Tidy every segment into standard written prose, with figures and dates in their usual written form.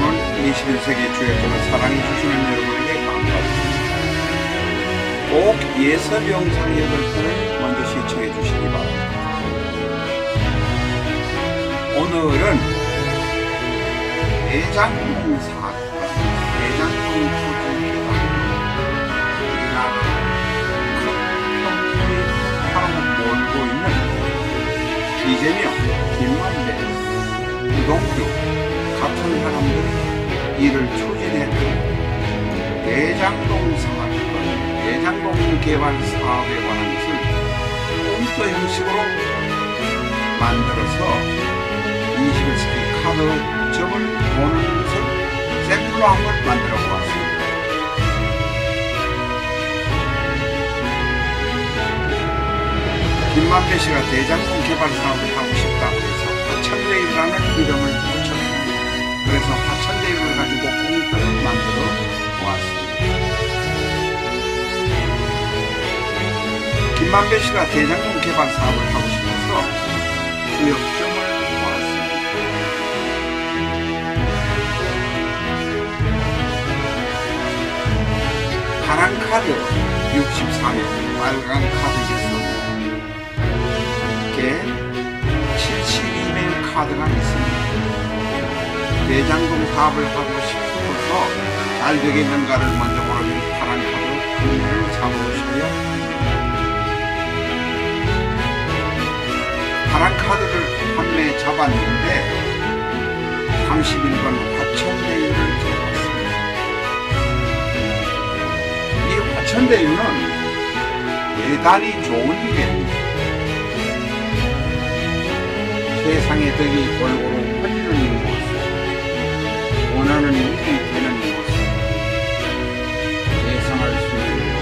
보는 21세기 주역점을 사랑해주시는 여러분에게 감사드립니다. 꼭 예설 영상 8편을 먼저 시청해 주시기 바랍니다. 오늘은 대장동 사건, 대장동 토지에 우리나라 큰 형편이 폭발하고 몰고 있는 이재명, 김만배, 우동규 같은 사람들이 이를 추진했던 대장동 사건, 대장동 개발 사업에 관한 것을 컴퓨터 형식으로 만들어서 21세기 카드점을 보는 것을 샘플로 한번 만들어 보았습니다. 김만배 씨가 대장동 개발 사업을 하고 싶다고 해서 화천대유라는 이름을 붙였습니다. 그래서 화천대유를 가지고 공터를 만들어 보았습니다. 김만배 씨가 대장동 개발 사업을 하고 싶어서 주역점을 보았습니다. 파란 카드 63명, 빨간 카드 6명, 개 72명 카드가 있습니다. 대장동 사업을 하고 싶어서 잘 되겠는가를 먼저 보는 파란 카드로 판매를 잡으셔야 합니다. 파란 카드를 판매에 잡았는데 31번 화천대유를 잡았습니다. 이 화천대유는 대단히 좋은 개입니다. 세상의 덕이 골고루 퍼지는 곳, 원하는 일이 되는 곳, 예상할 수 있는 곳,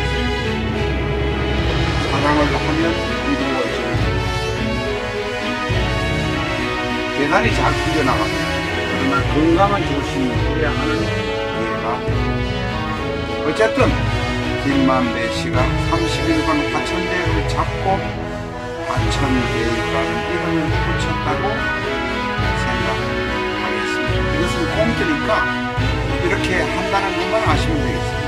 사랑을 하면 이루어지는 곳, 대단히 잘 풀려나갑니다. 그러나 건강한 조심을 해야 하는 기회가 됩니다. 어쨌든 김만배 씨가 31번 화천대유를 잡고 화천대유라는 이름을 붙였다고 생각하겠습니다. 이것은 꽁트니까 이렇게 한다는 것만 아시면 되겠습니다.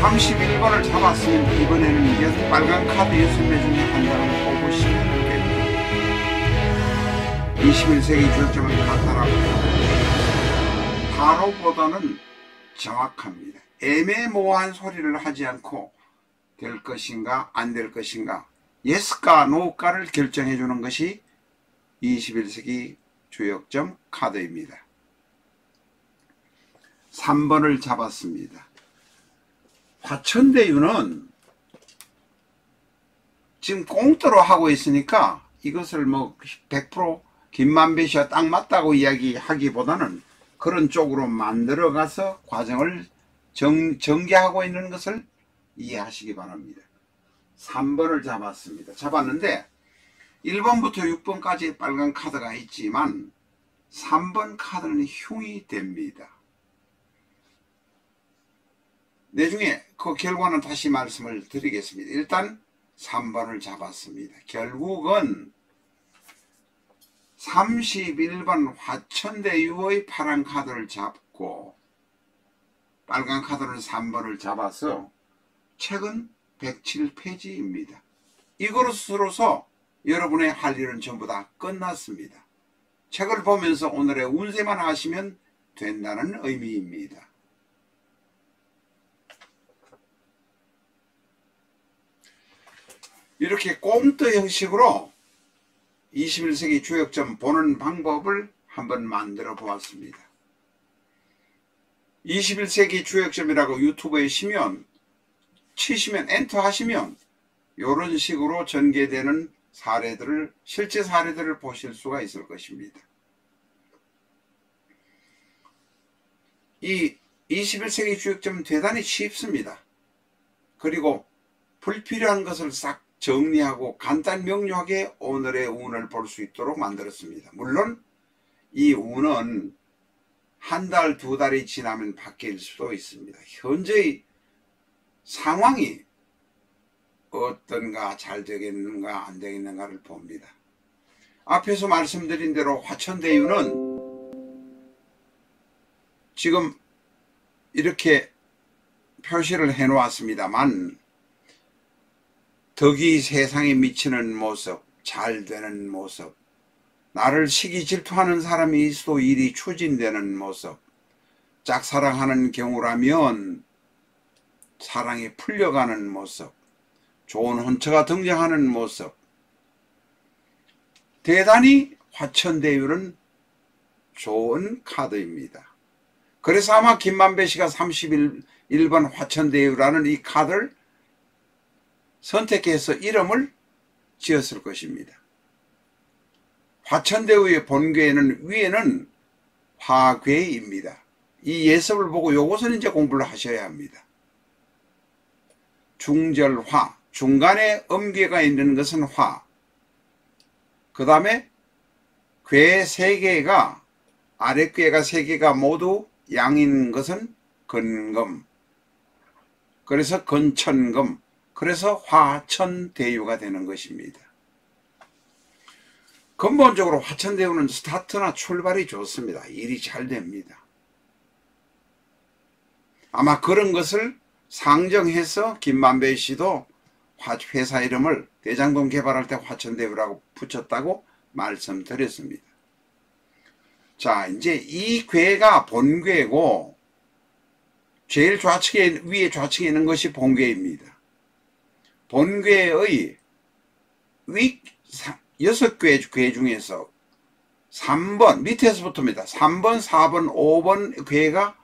31번을 잡았으면 이번에는 이제 빨간 카드 6매 중에 한 장을 뽑으시면 됩니다. 21세기 주역점을 갖다라고 바로보다는 정확합니다. 애매모호한 소리를 하지 않고 될 것인가 안 될 것인가, 예스가 노가를 결정해 주는 것이 21세기 주역점 카드입니다. 3번을 잡았습니다. 화천대유는 지금 공짜로 하고 있으니까 이것을 뭐 100% 김만배 씨와 딱 맞다고 이야기하기보다는 그런 쪽으로 만들어 가서 과정을 전개하고 있는 것을 이해하시기 바랍니다. 3번을 잡았습니다. 잡았는데 1번부터 6번까지 빨간 카드가 있지만 3번 카드는 흉이 됩니다. 나중에 그 결과는 다시 말씀을 드리겠습니다. 일단 3번을 잡았습니다. 결국은 31번 화천대유의 파란 카드를 잡고 빨간 카드는 3번을 잡아서 책은 107페이지입니다. 이것으로서 여러분의 할 일은 전부 다 끝났습니다. 책을 보면서 오늘의 운세만 하시면 된다는 의미입니다. 이렇게 꼼트 형식으로 21세기 주역점 보는 방법을 한번 만들어 보았습니다. 21세기 주역점이라고 유튜브에 치시면 엔터 하시면 이런 식으로 전개되는 사례들을, 실제 사례들을 보실 수가 있을 것입니다. 이 21세기 주역점은 대단히 쉽습니다. 그리고 불필요한 것을 싹 정리하고 간단 명료하게 오늘의 운을 볼 수 있도록 만들었습니다. 물론 이 운은 한 달, 두 달이 지나면 바뀔 수도 있습니다. 현재의 상황이 어떤가, 잘 되겠는가 안 되겠는가를 봅니다. 앞에서 말씀드린 대로 화천대유는 지금 이렇게 표시를 해 놓았습니다만, 덕이 세상에 미치는 모습, 잘 되는 모습, 나를 시기 질투하는 사람이 있어도 일이 추진되는 모습, 짝사랑하는 경우라면 사랑이 풀려가는 모습, 좋은 혼처가 등장하는 모습, 대단히 화천대유는 좋은 카드입니다. 그래서 아마 김만배 씨가 31번 화천대유라는 이 카드를 선택해서 이름을 지었을 것입니다. 화천대유의 본괴는 위에는 화괴입니다. 이 예습을 보고 요것은 이제 공부를 하셔야 합니다. 중절화, 중간에 음괴가 있는 것은 화, 그 다음에 괴 3개가, 아랫괴가 3개가 모두 양인 것은 건금, 그래서 건천금, 그래서 화천대유가 되는 것입니다. 근본적으로 화천대유는 스타트나 출발이 좋습니다. 일이 잘 됩니다. 아마 그런 것을 상정해서 김만배 씨도 회사 이름을 대장동 개발할 때 화천대유라고 붙였다고 말씀드렸습니다. 자, 이제 이 괴가 본괴고, 제일 좌측에, 위에 좌측에 있는 것이 본괴입니다. 본괴의 위 6괴 중에서 3번, 밑에서부터입니다. 3번, 4번, 5번 괴가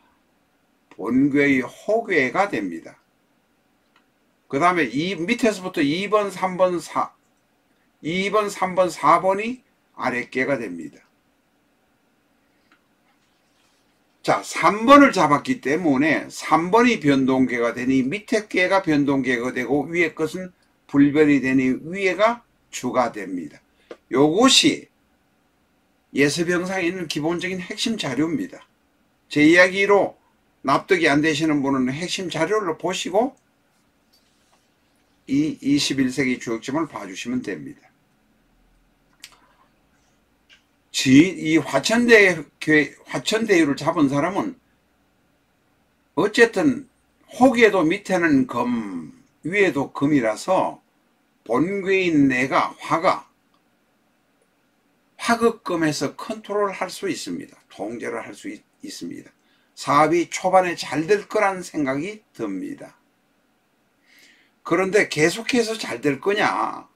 본괴의 호괴가 됩니다. 그 다음에 이 밑에서부터 2번, 3번, 3번, 4번이 아랫괴가 됩니다. 자, 3번을 잡았기 때문에 3번이 변동괴가 되니 밑에 괴가 변동괴가 되고 위에 것은 불변이 되니 위에가 주가 됩니다. 요것이 예습영상에 있는 기본적인 핵심 자료입니다. 제 이야기로 납득이 안 되시는 분은 핵심 자료를 보시고 이 21세기 주역점을 봐주시면 됩니다. 이 화천대유를 잡은 사람은 어쨌든 혹에도 밑에는 금, 위에도 금이라서 본괴인 내가 화급금에서 컨트롤할 수 있습니다. 통제를 할 수 있습니다. 사업이 초반에 잘 될 거란 생각이 듭니다. 그런데 계속해서 잘 될 거냐?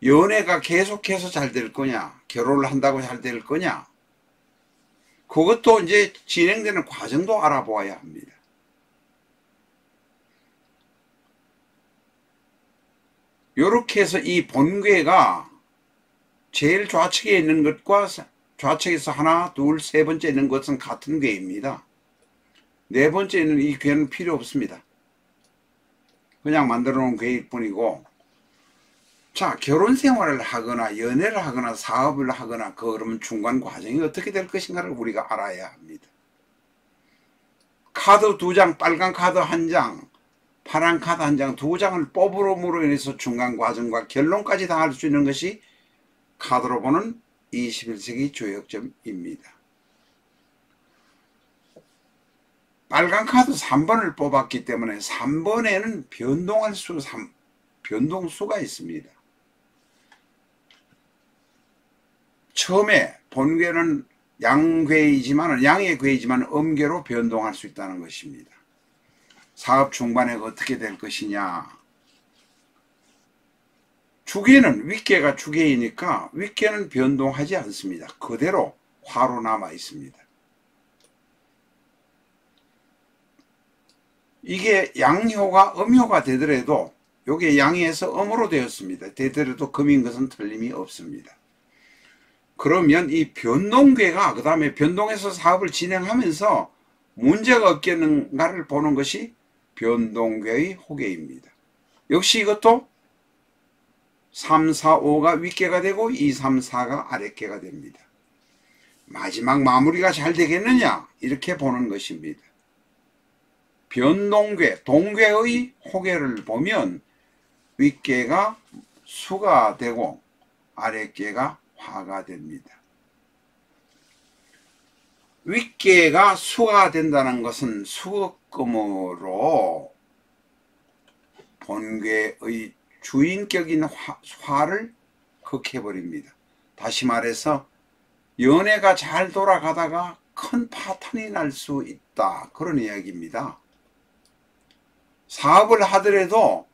연애가 계속해서 잘 될 거냐? 결혼을 한다고 잘 될 거냐? 그것도 이제 진행되는 과정도 알아보아야 합니다. 이렇게 해서 이 본괴가 제일 좌측에 있는 것과 좌측에서 하나, 둘, 세 번째 있는 것은 같은 괴입니다. 네 번째 있는 이 괴는 필요 없습니다. 그냥 만들어 놓은 괴일 뿐이고, 자, 결혼 생활을 하거나 연애를 하거나 사업을 하거나 그러면 중간 과정이 어떻게 될 것인가를 우리가 알아야 합니다. 카드 2장, 빨간 카드 1장, 파란 카드 1장, 2장을 뽑으므로 인해서 중간 과정과 결론까지 다 할 수 있는 것이 카드로 보는 21세기 조역점입니다. 빨간 카드 3번을 뽑았기 때문에 3번에는 변동수가 있습니다. 처음에 본괴는 양의 괴이지만 음괴로 변동할 수 있다는 것입니다. 사업 중반에 어떻게 될 것이냐. 주괴는 윗괴가 주괴이니까 윗괴는 변동하지 않습니다. 그대로 화로 남아 있습니다. 이게 양효가 음효가 되더라도 이게 양에서 음으로 되었습니다. 되더라도 금인 것은 틀림이 없습니다. 그러면 이 변동괴가 그 다음에 변동해서 사업을 진행하면서 문제가 없겠는가를 보는 것이 변동괴의 호괴입니다. 역시 이것도 3, 4, 5가 윗괴가 되고 2, 3, 4가 아랫괴가 됩니다. 마지막 마무리가 잘 되겠느냐 이렇게 보는 것입니다. 변동괴, 동괴의 호괴를 보면 윗괴가 수가 되고 아랫괴가 화가 됩니다. 윗개가 수가 된다는 것은 수급금으로 본괴의 주인격인 화를 극해버립니다. 다시 말해서 연애가 잘 돌아가다가 큰 파탄이 날 수 있다, 그런 이야기입니다. 사업을 하더라도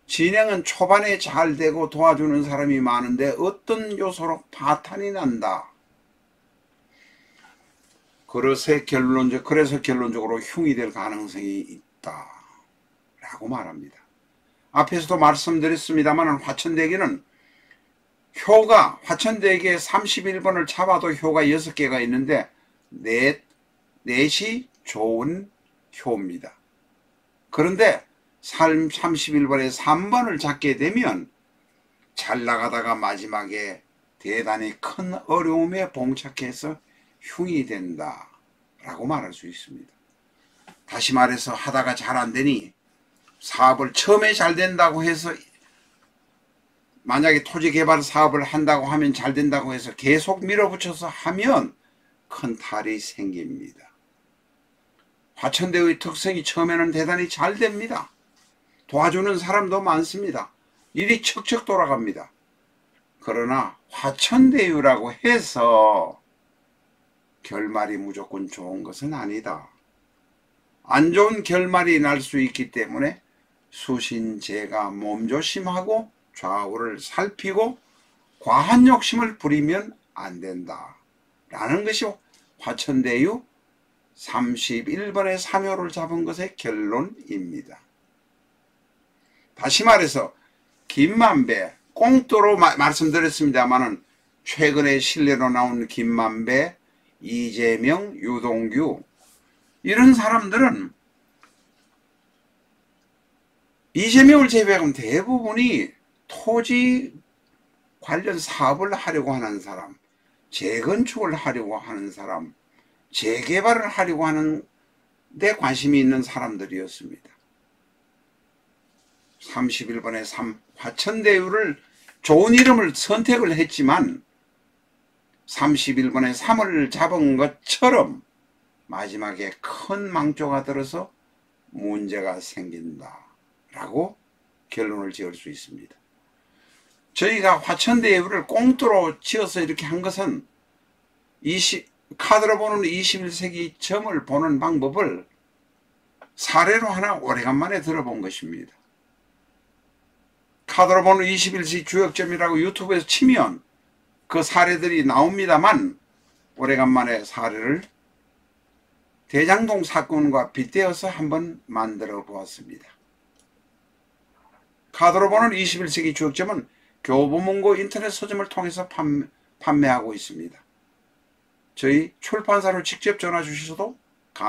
진행은 초반에 잘 되고 도와주는 사람이 많은데 어떤 요소로 파탄이 난다. 그래서 결론적으로 흉이 될 가능성이 있다 라고 말합니다. 앞에서도 말씀드렸습니다만 화천대기는 효가, 화천대기에 31번을 잡아도 효가 6개가 있는데 넷이 좋은 효입니다. 그런데 31번에 3번을 잡게 되면 잘 나가다가 마지막에 대단히 큰 어려움에 봉착해서 흉이 된다 라고 말할 수 있습니다. 다시 말해서 하다가 잘 안되니 사업을 처음에 잘 된다고 해서, 만약에 토지 개발 사업을 한다고 하면 잘 된다고 해서 계속 밀어붙여서 하면 큰 탈이 생깁니다. 화천대의 특성이 처음에는 대단히 잘 됩니다. 도와주는 사람도 많습니다. 일이 척척 돌아갑니다. 그러나 화천대유라고 해서 결말이 무조건 좋은 것은 아니다. 안 좋은 결말이 날 수 있기 때문에 수신제가 몸조심하고 좌우를 살피고 과한 욕심을 부리면 안 된다 라는 것이 화천대유 31번의 삼효를 잡은 것의 결론입니다. 다시 말해서 김만배, 꽁또로 말씀드렸습니다마는 최근에 실내로 나온 김만배, 이재명, 유동규, 이런 사람들은 이재명을 제외하면 대부분이 토지 관련 사업을 하려고 하는 사람, 재건축을 하려고 하는 사람, 재개발을 하려고 하는 데 관심이 있는 사람들이었습니다. 31번의 3, 화천대유를 좋은 이름을 선택을 했지만 31번의 3을 잡은 것처럼 마지막에 큰 망조가 들어서 문제가 생긴다 라고 결론을 지을 수 있습니다. 저희가 화천대유를 꽁투로 지어서 이렇게 한 것은 카드로 보는 21세기 점을 보는 방법을 사례로 하나 오래간만에 들어본 것입니다. 카드로 보는 21세기 주역점이라고 유튜브에서 치면 그 사례들이 나옵니다만 오래간만에 사례를 대장동 사건과 빗대어서 한번 만들어 보았습니다. 카드로 보는 21세기 주역점은 교보문고 인터넷 서점을 통해서 판매하고 있습니다. 저희 출판사로 직접 전화 주셔도